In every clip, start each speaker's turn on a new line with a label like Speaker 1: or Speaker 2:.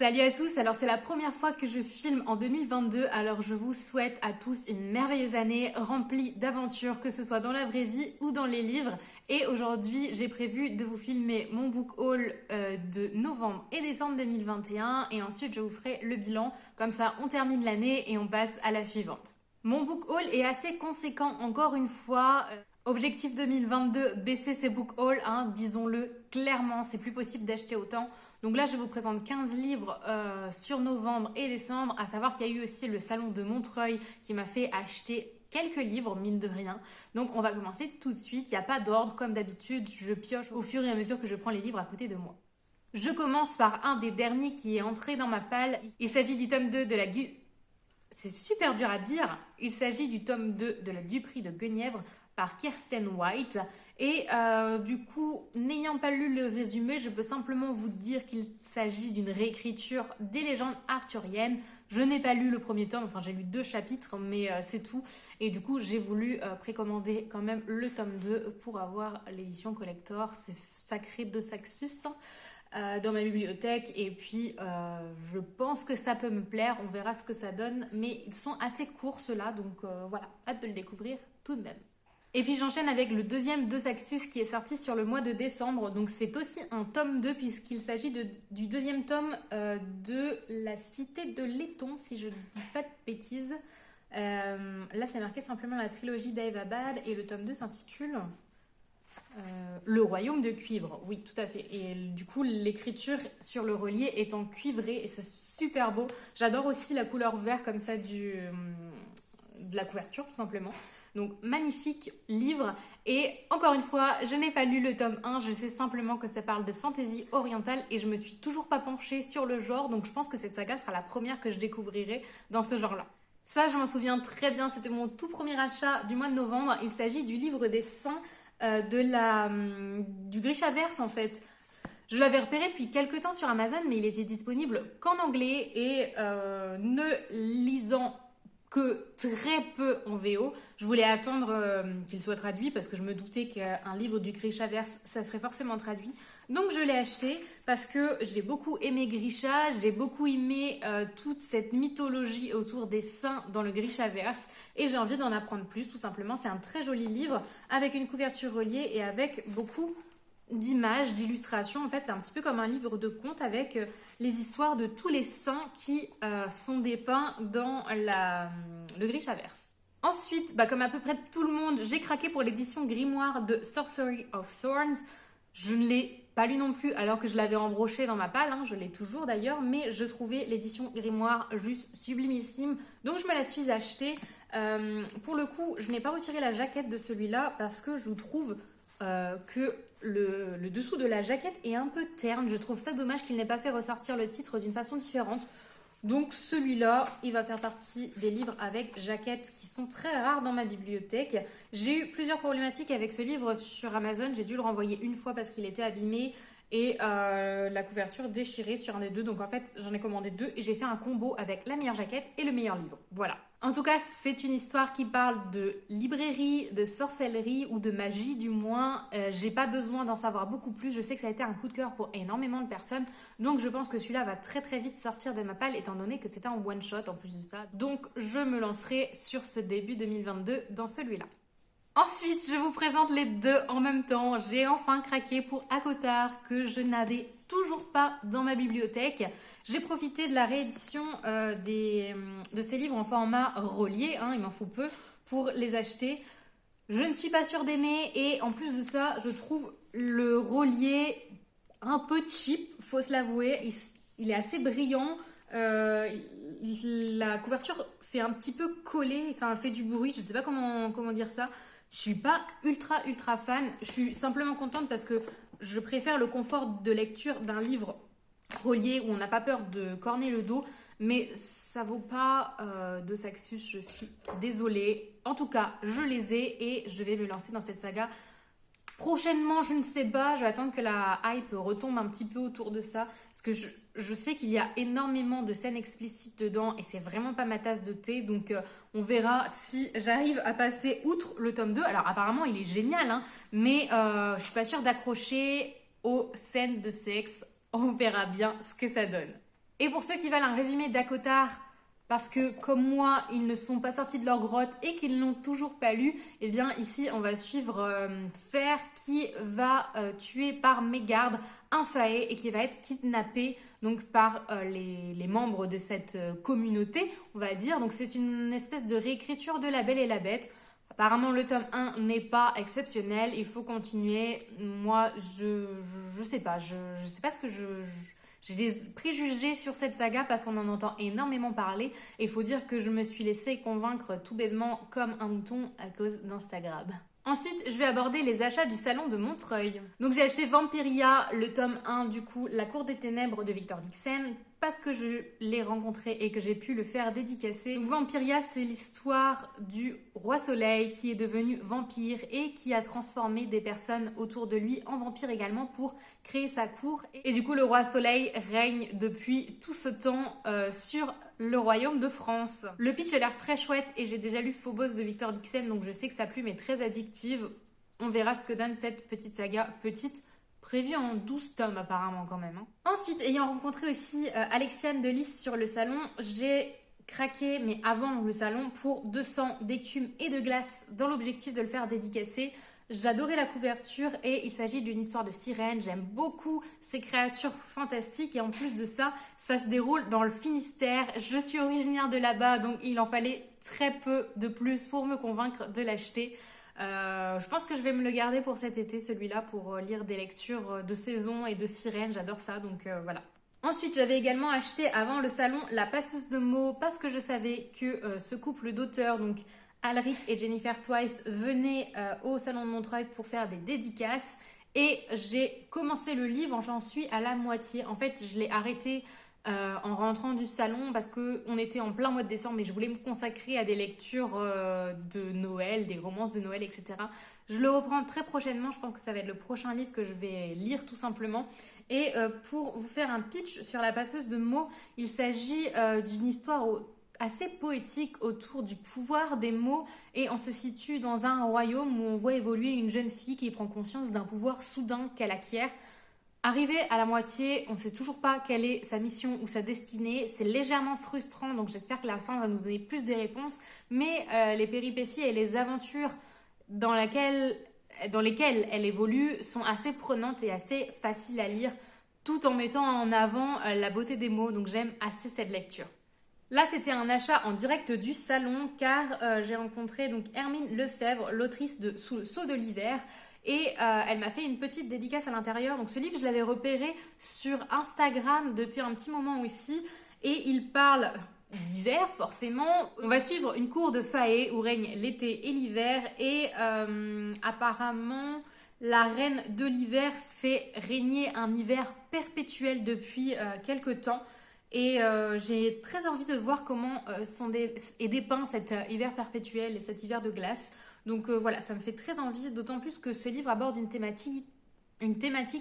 Speaker 1: Salut à tous, alors c'est la première fois que je filme en 2022, alors je vous souhaite à tous une merveilleuse année remplie d'aventures, que ce soit dans la vraie vie ou dans les livres. Et aujourd'hui, j'ai prévu de vous filmer mon book haul de novembre et décembre 2021 et ensuite je vous ferai le bilan, comme ça on termine l'année et on passe à la suivante. Mon book haul est assez conséquent encore une fois. Objectif 2022, baisser ses book hauls, disons-le clairement, c'est plus possible d'acheter autant. Donc là, je vous présente 15 livres sur novembre et décembre, à savoir qu'il y a eu aussi le salon de Montreuil qui m'a fait acheter quelques livres, mine de rien. Donc on va commencer tout de suite, il n'y a pas d'ordre, comme d'habitude, je pioche au fur et à mesure que je prends les livres à côté de moi. Je commence par un des derniers qui est entré dans ma palle. Il s'agit du tome 2 de la... C'est super dur à dire. Il s'agit du tome 2 de la Duperie de Guenièvre par Kiersten White. Et du coup, n'ayant pas lu le résumé, je peux simplement vous dire qu'il s'agit d'une réécriture des légendes arthuriennes. Je n'ai pas lu le premier tome, enfin j'ai lu 2 chapitres, mais c'est tout. Et du coup, j'ai voulu précommander quand même le tome 2 pour avoir l'édition collector. C'est sacré de Saxus dans ma bibliothèque. Et puis, je pense que ça peut me plaire. On verra ce que ça donne. Mais ils sont assez courts ceux-là, donc voilà, hâte de le découvrir tout de même. Et puis j'enchaîne avec le deuxième de Saxus qui est sorti sur le mois de décembre. Donc c'est aussi un tome 2 puisqu'il s'agit du deuxième tome de La Cité de Laiton, si je ne dis pas de bêtises. Là c'est marqué simplement la trilogie d'Aevabad et le tome 2 s'intitule Le Royaume de Cuivre. Oui, tout à fait. Et du coup l'écriture sur le relié est en cuivré et c'est super beau. J'adore aussi la couleur vert comme ça de la couverture tout simplement. Donc magnifique livre et encore une fois je n'ai pas lu le tome 1, je sais simplement que ça parle de fantasy orientale et je me suis toujours pas penchée sur le genre, donc je pense que cette saga sera la première que je découvrirai dans ce genre là. Ça je m'en souviens très bien, c'était mon tout premier achat du mois de novembre. Il s'agit du livre des saints du Grishaverse en fait. Je l'avais repéré depuis quelques temps sur Amazon mais il était disponible qu'en anglais et ne lisant que très peu en VO. Je voulais attendre qu'il soit traduit parce que je me doutais qu'un livre du Grishaverse, ça serait forcément traduit. Donc je l'ai acheté parce que j'ai beaucoup aimé Grisha, j'ai beaucoup aimé toute cette mythologie autour des saints dans le Grishaverse et j'ai envie d'en apprendre plus tout simplement. C'est un très joli livre avec une couverture reliée et avec beaucoup d'images, d'illustrations. En fait, c'est un petit peu comme un livre de contes avec les histoires de tous les saints qui sont dépeints dans le Grishaverse. Ensuite, comme à peu près tout le monde, j'ai craqué pour l'édition grimoire de Sorcery of Thorns. Je ne l'ai pas lu non plus alors que je l'avais embroché dans ma palle, je l'ai toujours d'ailleurs, mais je trouvais l'édition grimoire juste sublimissime, donc je me la suis achetée. Pour le coup, je n'ai pas retiré la jaquette de celui-là parce que je trouve que le dessous de la jaquette est un peu terne. Je trouve ça dommage qu'il n'ait pas fait ressortir le titre d'une façon différente. Donc celui-là, il va faire partie des livres avec jaquette qui sont très rares dans ma bibliothèque. J'ai eu plusieurs problématiques avec ce livre sur Amazon. J'ai dû le renvoyer une fois parce qu'il était abîmé et la couverture déchirée sur un des deux. Donc en fait, j'en ai commandé 2 et j'ai fait un combo avec la meilleure jaquette et le meilleur livre. Voilà. En tout cas, c'est une histoire qui parle de librairie, de sorcellerie ou de magie du moins. J'ai pas besoin d'en savoir beaucoup plus. Je sais que ça a été un coup de cœur pour énormément de personnes. Donc je pense que celui-là va très très vite sortir de ma palle étant donné que c'est un one shot en plus de ça. Donc je me lancerai sur ce début 2022 dans celui-là. Ensuite, je vous présente les deux en même temps. J'ai enfin craqué pour ACOTAR que je n'avais toujours pas dans ma bibliothèque. J'ai profité de la réédition de ces livres en format relié, il m'en faut peu pour les acheter. Je ne suis pas sûre d'aimer et en plus de ça, je trouve le relié un peu cheap, faut se l'avouer. Il est assez brillant, la couverture fait un petit peu coller, enfin elle fait du bruit, je ne sais pas comment dire ça. Je suis pas ultra fan, je suis simplement contente parce que je préfère le confort de lecture d'un livre relié où on n'a pas peur de corner le dos, mais ça vaut pas de Saxus, je suis désolée. En tout cas, je les ai et je vais me lancer dans cette saga. Prochainement, je ne sais pas, je vais attendre que la hype retombe un petit peu autour de ça, parce que je sais qu'il y a énormément de scènes explicites dedans et c'est vraiment pas ma tasse de thé, donc on verra si j'arrive à passer outre le tome 2. Alors apparemment il est génial, mais je suis pas sûre d'accrocher aux scènes de sexe, on verra bien ce que ça donne. Et pour ceux qui veulent un résumé d'Acotar, parce que comme moi, ils ne sont pas sortis de leur grotte et qu'ils n'ont toujours pas lu, eh bien ici on va suivre Fer qui va tuer par mégarde un faé et qui va être kidnappé donc par les membres de cette communauté, on va dire. Donc c'est une espèce de réécriture de La Belle et la Bête. Apparemment le tome 1 n'est pas exceptionnel, il faut continuer. Moi je sais pas, je sais pas ce que j'ai des préjugés sur cette saga parce qu'on en entend énormément parler et il faut dire que je me suis laissée convaincre tout bêtement comme un mouton à cause d'Instagram. Ensuite, je vais aborder les achats du salon de Montreuil. Donc j'ai acheté Vampiria, le tome 1 du coup, La Cour des Ténèbres de Victor Dixon, parce que je l'ai rencontré et que j'ai pu le faire dédicacer. Donc Vampiria, c'est l'histoire du roi soleil qui est devenu vampire et qui a transformé des personnes autour de lui en vampires également pour créer sa cour. Et du coup, le roi soleil règne depuis tout ce temps sur le royaume de France. Le pitch a l'air très chouette et j'ai déjà lu Phobos de Victor Dixon, donc je sais que sa plume est très addictive. On verra ce que donne cette petite saga, petite, prévue en 12 tomes apparemment quand même. Ensuite, ayant rencontré aussi Alexiane de Lys sur le salon, j'ai craqué, mais avant le salon, pour 200 d'écume et de glace dans l'objectif de le faire dédicacer. J'adorais la couverture et il s'agit d'une histoire de sirène. J'aime beaucoup ces créatures fantastiques et en plus de ça, ça se déroule dans le Finistère. Je suis originaire de là-bas, donc il en fallait très peu de plus pour me convaincre de l'acheter. Je pense que je vais me le garder pour cet été, celui-là, pour lire des lectures de saison et de sirène. J'adore ça, donc voilà. Ensuite, j'avais également acheté avant le salon La Passeuse de mots parce que je savais que ce couple d'auteurs, donc Alric et Jennifer Twice, venaient au salon de Montreuil pour faire des dédicaces et j'ai commencé le livre, j'en suis à la moitié. En fait, je l'ai arrêté en rentrant du salon parce qu'on était en plein mois de décembre et je voulais me consacrer à des lectures de Noël, des romances de Noël, etc. Je le reprends très prochainement, je pense que ça va être le prochain livre que je vais lire tout simplement. Et pour vous faire un pitch sur La Passeuse de mots, il s'agit d'une histoire assez poétique autour du pouvoir des mots et on se situe dans un royaume où on voit évoluer une jeune fille qui prend conscience d'un pouvoir soudain qu'elle acquiert. Arrivée à la moitié, on ne sait toujours pas quelle est sa mission ou sa destinée. C'est légèrement frustrant, donc j'espère que la fin va nous donner plus de réponses. Mais les péripéties et les aventures dans lesquelles elle évolue sont assez prenantes et assez faciles à lire, tout en mettant en avant la beauté des mots. Donc j'aime assez cette lecture. Là, c'était un achat en direct du salon car j'ai rencontré donc Hermine Lefebvre, l'autrice de Sous le sceau de l'hiver. Et elle m'a fait une petite dédicace à l'intérieur. Donc ce livre, je l'avais repéré sur Instagram depuis un petit moment aussi. Et il parle d'hiver, forcément. On va suivre une cour de Faé où règne l'été et l'hiver. Et apparemment, la reine de l'hiver fait régner un hiver perpétuel depuis quelque temps. Et j'ai très envie de voir comment est dépeint cet hiver perpétuel et cet hiver de glace. Donc voilà, ça me fait très envie, d'autant plus que ce livre aborde une thématique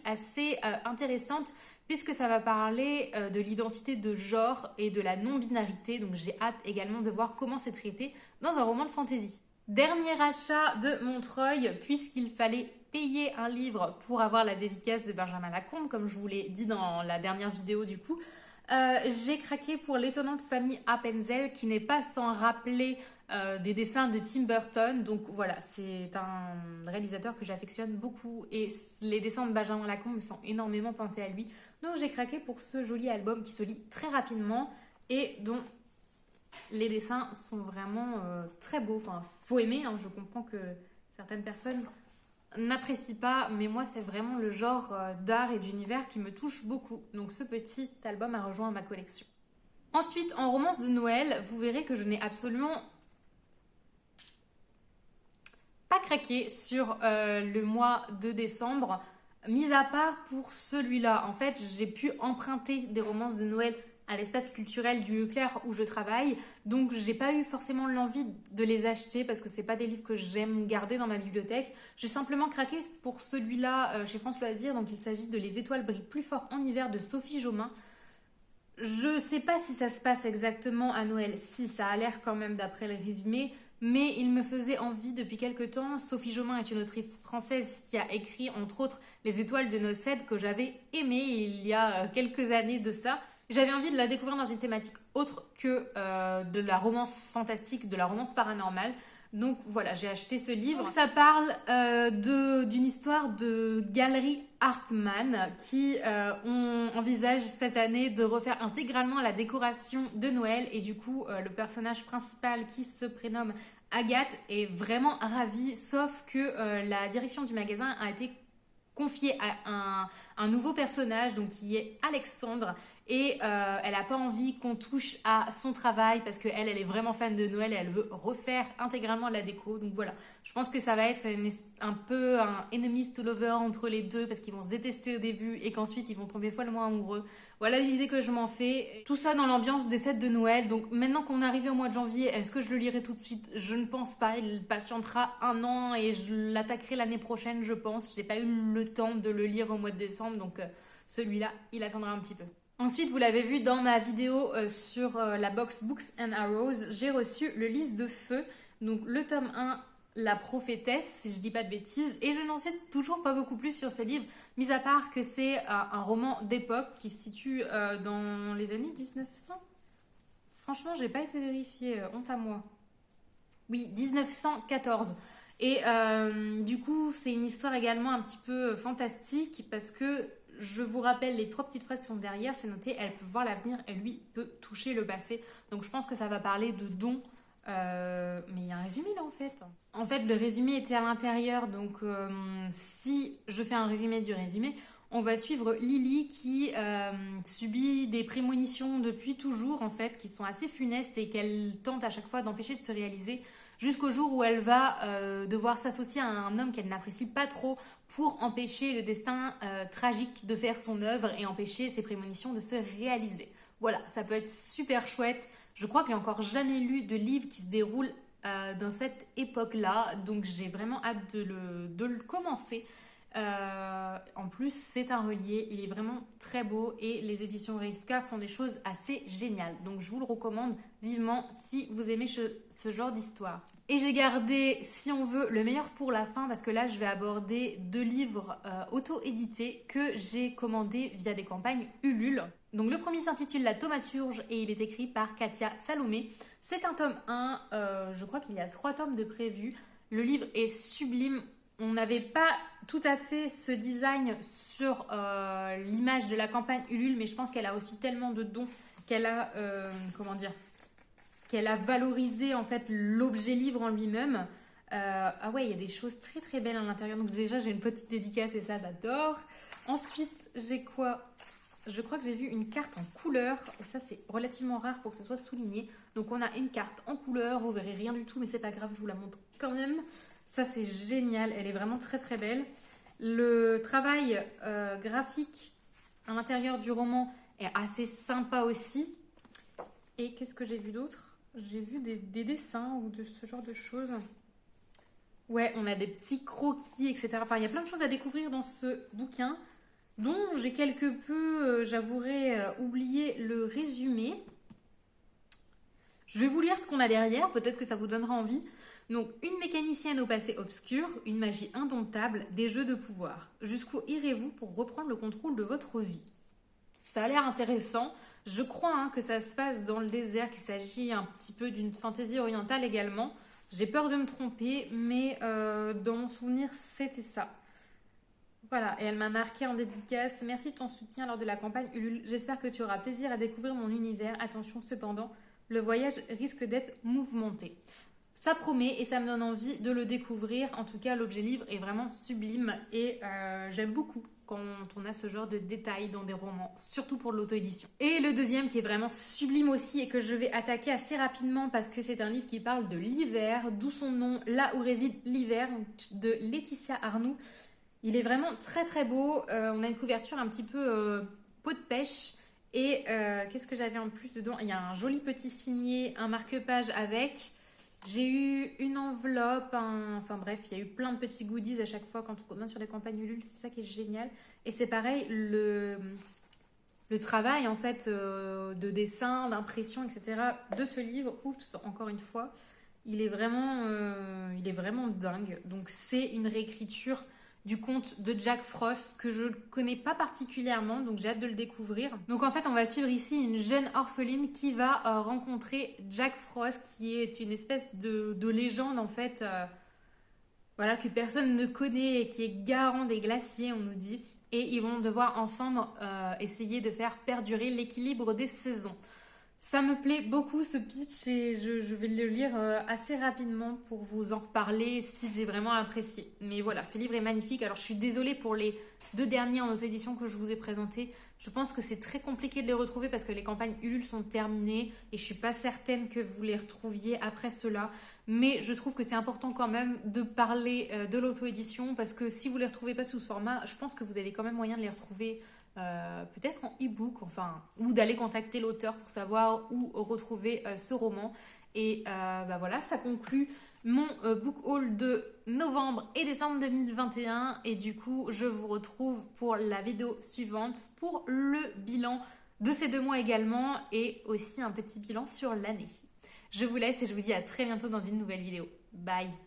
Speaker 1: assez intéressante puisque ça va parler de l'identité de genre et de la non-binarité. Donc j'ai hâte également de voir comment c'est traité dans un roman de fantasy. Dernier achat de Montreuil, puisqu'il fallait payer un livre pour avoir la dédicace de Benjamin Lacombe, comme je vous l'ai dit dans la dernière vidéo du coup. J'ai craqué pour l'étonnante famille Appenzell qui n'est pas sans rappeler des dessins de Tim Burton. Donc voilà, c'est un réalisateur que j'affectionne beaucoup et les dessins de Benjamin Lacombe me font énormément penser à lui. Donc j'ai craqué pour ce joli album qui se lit très rapidement et dont les dessins sont vraiment très beaux. Enfin, faut aimer, hein. Je comprends que certaines personnes n'apprécie pas, mais moi c'est vraiment le genre d'art et d'univers qui me touche beaucoup. Donc ce petit album a rejoint ma collection. Ensuite, en romance de Noël, vous verrez que je n'ai absolument pas craqué sur le mois de décembre, mis à part pour celui-là. En fait, j'ai pu emprunter des romances de Noël à l'espace culturel du Leclerc où je travaille. Donc j'ai pas eu forcément l'envie de les acheter parce que c'est pas des livres que j'aime garder dans ma bibliothèque. J'ai simplement craqué pour celui-là chez France Loisirs. Donc il s'agit de Les étoiles brillent plus fort en hiver de Sophie Jomain. Je sais pas si ça se passe exactement à Noël. Si, ça a l'air quand même d'après le résumé. Mais il me faisait envie depuis quelque temps. Sophie Jomain est une autrice française qui a écrit entre autres Les étoiles de Nocède que j'avais aimé il y a quelques années de ça. J'avais envie de la découvrir dans une thématique autre que de la romance fantastique, de la romance paranormale. Donc voilà, j'ai acheté ce livre. Donc, ça parle d'une histoire de Galerie Hartmann qui envisage cette année de refaire intégralement la décoration de Noël. Et du coup, le personnage principal qui se prénomme Agathe est vraiment ravie, sauf que la direction du magasin a été confiée à un nouveau personnage, donc qui est Alexandre. Et elle n'a pas envie qu'on touche à son travail parce qu'elle est vraiment fan de Noël et elle veut refaire intégralement la déco. Donc voilà, je pense que ça va être un peu un enemies to lover entre les deux parce qu'ils vont se détester au début et qu'ensuite ils vont tomber follement amoureux. Voilà l'idée que je m'en fais. Tout ça dans l'ambiance des fêtes de Noël. Donc maintenant qu'on est arrivé au mois de janvier, est-ce que je le lirai tout de suite? Je ne pense pas. Il patientera un an et je l'attaquerai l'année prochaine, je pense. J'ai pas eu le temps de le lire au mois de décembre, donc celui-là, il attendra un petit peu. Ensuite, vous l'avez vu dans ma vidéo sur la box Books and Arrows, j'ai reçu le Lys de Feu, donc le tome 1, La Prophétesse, si je dis pas de bêtises, et je n'en sais toujours pas beaucoup plus sur ce livre, mis à part que c'est un roman d'époque qui se situe dans les années 1900. Franchement, j'ai pas été vérifiée, honte à moi. Oui, 1914. Et du coup, c'est une histoire également un petit peu fantastique parce que je vous rappelle les 3 petites phrases qui sont derrière, c'est noté, elle peut voir l'avenir et lui peut toucher le passé. Donc je pense que ça va parler de dons, mais il y a un résumé là en fait. En fait, le résumé était à l'intérieur, donc si je fais un résumé du résumé, on va suivre Lily qui subit des prémonitions depuis toujours en fait, qui sont assez funestes et qu'elle tente à chaque fois d'empêcher de se réaliser. Jusqu'au jour où elle va devoir s'associer à un homme qu'elle n'apprécie pas trop pour empêcher le destin tragique de faire son œuvre et empêcher ses prémonitions de se réaliser. Voilà, ça peut être super chouette. Je crois que j'ai encore jamais lu de livre qui se déroule dans cette époque-là, donc j'ai vraiment hâte de le commencer. En plus, c'est un relié, il est vraiment très beau et les éditions Rivka font des choses assez géniales. Donc, je vous le recommande vivement si vous aimez ce genre d'histoire. Et j'ai gardé, si on veut, le meilleur pour la fin parce que là, je vais aborder 2 livres auto-édités que j'ai commandés via des campagnes Ulule. Donc, le premier s'intitule La Thaumaturge et il est écrit par Katia Salomé. C'est un tome 1, je crois qu'il y a 3 tomes de prévus. Le livre est sublime. On n'avait pas tout à fait ce design sur l'image de la campagne Ulule, mais je pense qu'elle a reçu tellement de dons qu'elle a, qu'elle a valorisé en fait l'objet livre en lui-même. Ah ouais, il y a des choses très très belles à l'intérieur. Donc déjà, j'ai une petite dédicace et ça, j'adore. Ensuite, j'ai quoi? Je crois que j'ai vu une carte en couleur. Et ça, c'est relativement rare pour que ce soit souligné. Donc on a une carte en couleur. Vous verrez rien du tout, mais c'est pas grave, je vous la montre quand même. Ça, c'est génial. Elle est vraiment très, très belle. Le travail graphique à l'intérieur du roman est assez sympa aussi. Et qu'est-ce que j'ai vu d'autre? J'ai vu des dessins ou de ce genre de choses. Ouais, on a des petits croquis, etc. Enfin, il y a plein de choses à découvrir dans ce bouquin, dont j'ai quelque peu, j'avouerai, oublié le résumé. Je vais vous lire ce qu'on a derrière, peut-être que ça vous donnera envie. Donc, une mécanicienne au passé obscur, une magie indomptable, des jeux de pouvoir. Jusqu'où irez-vous pour reprendre le contrôle de votre vie? Ça a l'air intéressant. Je crois que ça se passe dans le désert, qu'il s'agit un petit peu d'une fantaisie orientale également. J'ai peur de me tromper, mais dans mon souvenir, c'était ça. Voilà, et elle m'a marqué en dédicace. Merci de ton soutien lors de la campagne Ulule. J'espère que tu auras plaisir à découvrir mon univers. Attention cependant, le voyage risque d'être mouvementé. Ça promet et ça me donne envie de le découvrir. En tout cas, l'objet livre est vraiment sublime et j'aime beaucoup quand on a ce genre de détails dans des romans, surtout pour l'auto-édition. Et le deuxième qui est vraiment sublime aussi et que je vais attaquer assez rapidement parce que c'est un livre qui parle de l'hiver, d'où son nom, Là où réside l'hiver, de Laetitia Arnoux. Il est vraiment très très beau. On a une couverture un petit peu peau de pêche. Et qu'est-ce que j'avais en plus dedans? Il y a un joli petit signet, un marque-page avec... J'ai eu une enveloppe, enfin bref, il y a eu plein de petits goodies à chaque fois quand on commande sur les campagnes Ulule, c'est ça qui est génial. Et c'est pareil, le travail en fait de dessin, d'impression, etc. de ce livre, oups, encore une fois, il est vraiment dingue. Donc c'est une réécriture du conte de Jack Frost que je ne connais pas particulièrement, donc j'ai hâte de le découvrir. Donc en fait, on va suivre ici une jeune orpheline qui va rencontrer Jack Frost, qui est une espèce de légende en fait, voilà, que personne ne connaît et qui est garant des glaciers, on nous dit. Et ils vont devoir ensemble essayer de faire perdurer l'équilibre des saisons. Ça me plaît beaucoup ce pitch et je vais le lire assez rapidement pour vous en reparler si j'ai vraiment apprécié. Mais voilà, ce livre est magnifique. Alors je suis désolée pour les 2 derniers en auto-édition que je vous ai présentés. Je pense que c'est très compliqué de les retrouver parce que les campagnes Ulule sont terminées et je suis pas certaine que vous les retrouviez après cela. Mais je trouve que c'est important quand même de parler de l'auto-édition parce que si vous les retrouvez pas sous ce format, je pense que vous avez quand même moyen de les retrouver peut-être en e-book, enfin, ou d'aller contacter l'auteur pour savoir où retrouver ce roman. Et bah voilà, ça conclut mon book haul de novembre et décembre 2021. Et du coup, je vous retrouve pour la vidéo suivante pour le bilan de ces 2 mois également et aussi un petit bilan sur l'année. Je vous laisse et je vous dis à très bientôt dans une nouvelle vidéo. Bye!